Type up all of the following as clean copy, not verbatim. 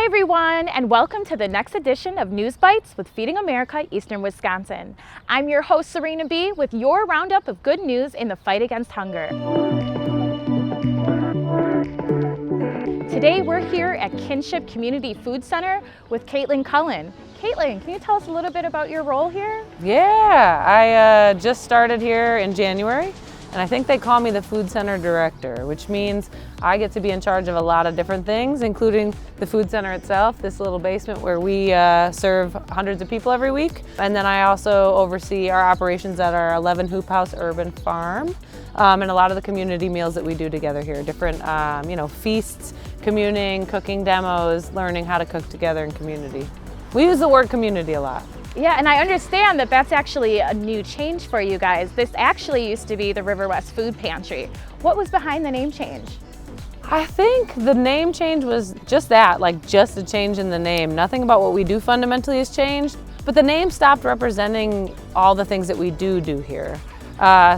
Hi everyone, and welcome to the next edition of News Bites with Feeding America Eastern Wisconsin. I'm your host Sorrina Bee with your roundup of good news in the fight against hunger. Today we're here at Kinship Community Food Center with Cullen. Caitlin, can you tell us a little bit about your role here? Yeah, I just started here in January, and I think they call me the food center director, which means I get to be in charge of a lot of different things, including the food center itself, this little basement where we serve hundreds of people every week. And then I also oversee our operations at our 11 Hoop House urban farm, and a lot of the community meals that we do together here, different feasts, communing, cooking demos, learning how to cook together in community. We use the word community a lot. Yeah, and I understand that that's actually a new change for you guys. This actually used to be the Riverwest Food Pantry. What was behind the name change? I think the name change was just that, just a change in the name. Nothing about what we do fundamentally has changed, but the name stopped representing all the things that we do here.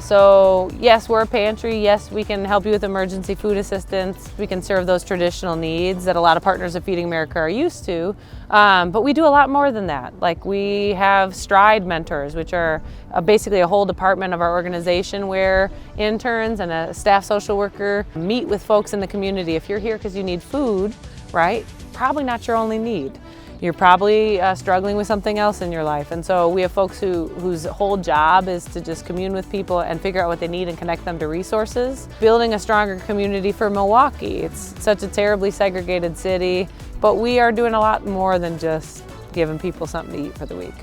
So yes, we're a pantry. Yes, we can help you with emergency food assistance. We can serve those traditional needs that a lot of partners of Feeding America are used to. But we do a lot more than that. We have Stride mentors, which are basically a whole department of our organization where interns and a staff social worker meet with folks in the community. If you're here because you need food, right? Probably not your only need. You're probably struggling with something else in your life. And so we have folks whose whole job is to just commune with people and figure out what they need and connect them to resources. Building a stronger community for Milwaukee. It's such a terribly segregated city, but we are doing a lot more than just giving people something to eat for the week.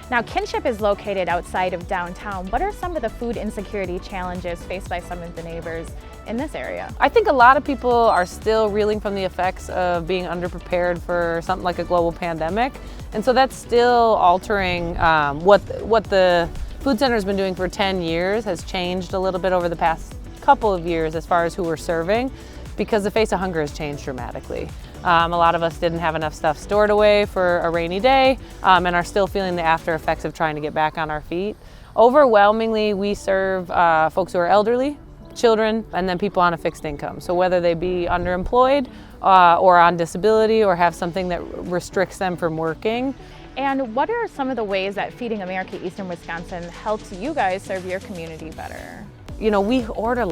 Now, Kinship is located outside of downtown. What are some of the food insecurity challenges faced by some of the neighbors in this area? I think a lot of people are still reeling from the effects of being underprepared for something like a global pandemic. And so that's still altering what the food center has been doing for 10 years has changed a little bit over the past couple of years as far as who we're serving, because the face of hunger has changed dramatically. A lot of us didn't have enough stuff stored away for a rainy day and are still feeling the after effects of trying to get back on our feet. Overwhelmingly, we serve folks who are elderly, children, and then people on a fixed income. So whether they be underemployed or on disability or have something that restricts them from working. And what are some of the ways that Feeding America Eastern Wisconsin helps you guys serve your community better? You know, we order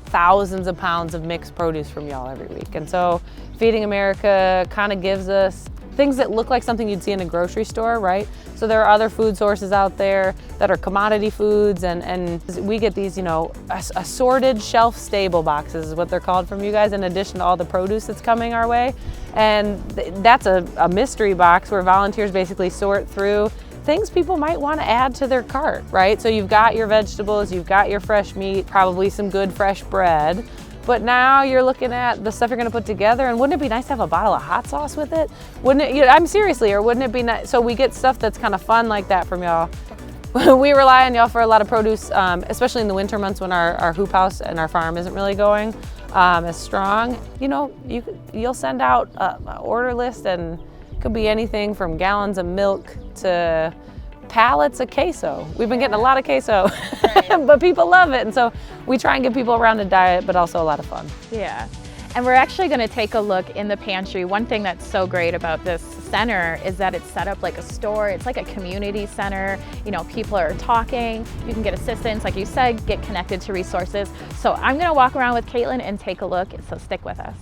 thousands of pounds of mixed produce from y'all every week. And so Feeding America kind of gives us things that look like something you'd see in a grocery store, right? So there are other food sources out there that are commodity foods, and we get these, assorted shelf-stable boxes is what they're called from you guys, in addition to all the produce that's coming our way. And that's a mystery box where volunteers basically sort through things people might want to add to their cart, right? So you've got your vegetables, you've got your fresh meat, probably some good fresh bread, but now you're looking at the stuff you're going to put together, and wouldn't it be nice to have a bottle of hot sauce with it? Wouldn't it? I'm seriously, or wouldn't it be nice? So we get stuff that's kind of fun like that from y'all. We rely on y'all for a lot of produce, especially in the winter months when our hoop house and our farm isn't really going as strong. You'll send out an order list, and it could be anything from gallons of milk to pallets of queso. We've been getting a lot of queso, but people love it. And so we try and give people around a diet, but also a lot of fun. Yeah. And we're actually going to take a look in the pantry. One thing that's so great about this center is that it's set up like a store. It's like a community center. People are talking. You can get assistance, like you said, get connected to resources. So I'm going to walk around with Caitlin and take a look. So stick with us.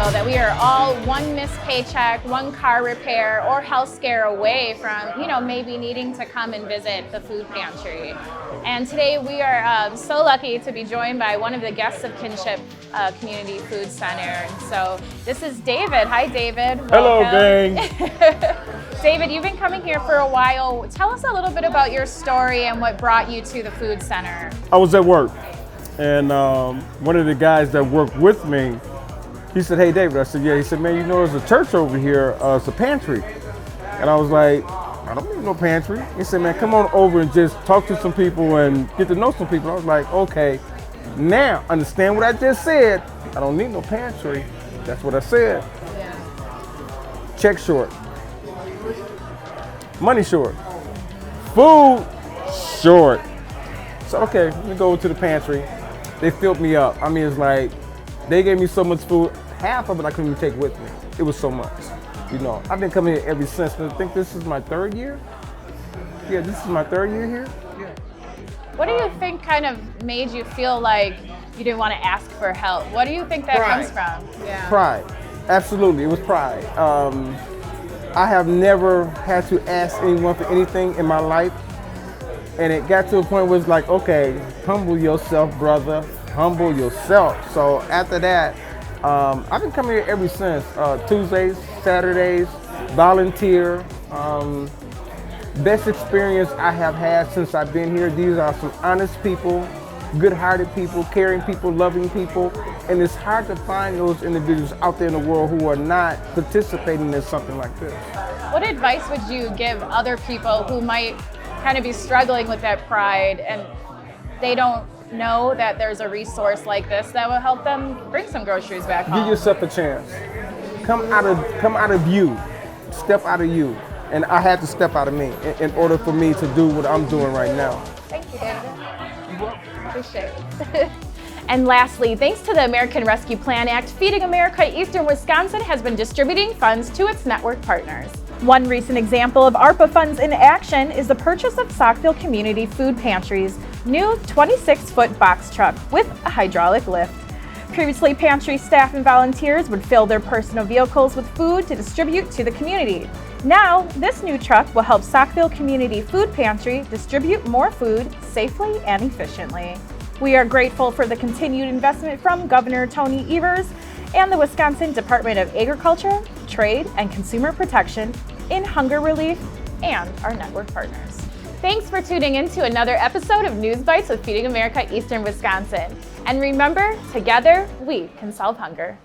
That we are all one missed paycheck, one car repair, or health scare away from, maybe needing to come and visit the food pantry. And today we are so lucky to be joined by one of the guests of Kinship Community Food Center. And so this is David. Hi, David. Hello, gang. David, you've been coming here for a while. Tell us a little bit about your story and what brought you to the food center. I was at work, and one of the guys that worked with me, he said, "Hey, David." I said, "Yeah." He said, "Man, there's a church over here. It's a pantry." And I was like, "I don't need no pantry." He said, "Man, come on over and just talk to some people and get to know some people." I was like, "Okay, now understand what I just said. I don't need no pantry." That's what I said. Yeah. check short, money short, food short. So okay, let me go to the pantry. They filled me up. I mean, it's like they gave me so much food, half of it I couldn't even take with me. It was so much. You know, I've been coming here ever since, and I think this is my 3rd year. Yeah, this is my 3rd year here. Yeah. What do you think kind of made you feel like you didn't want to ask for help? What do you think that comes from? Yeah. Pride. Absolutely, it was pride. I have never had to ask anyone for anything in my life. And it got to a point where it's like, okay, humble yourself, brother, humble yourself. So after that, I've been coming here ever since. Tuesdays, Saturdays, volunteer. Best experience I have had since I've been here. These are some honest people, good-hearted people, caring people, loving people. And it's hard to find those individuals out there in the world who are not participating in something like this. What advice would you give other people who might kind of be struggling with that pride and they don't know that there's a resource like this that will help them bring some groceries back home? Give yourself a chance. Come out of you. Step out of you. And I had to step out of me in order for me to do what I'm doing right now. Thank you, David. Appreciate it. And lastly, thanks to the American Rescue Plan Act, Feeding America Eastern Wisconsin has been distributing funds to its network partners. One recent example of ARPA funds in action is the purchase of Saukville Community Food Pantry's new 26-foot box truck with a hydraulic lift. Previously, pantry staff and volunteers would fill their personal vehicles with food to distribute to the community. Now, this new truck will help Saukville Community Food Pantry distribute more food safely and efficiently. We are grateful for the continued investment from Governor Tony Evers and the Wisconsin Department of Agriculture, Trade, and Consumer Protection in hunger relief and our network partners. Thanks for tuning in to another episode of News Bites with Feeding America Eastern Wisconsin. And remember, together we can solve hunger.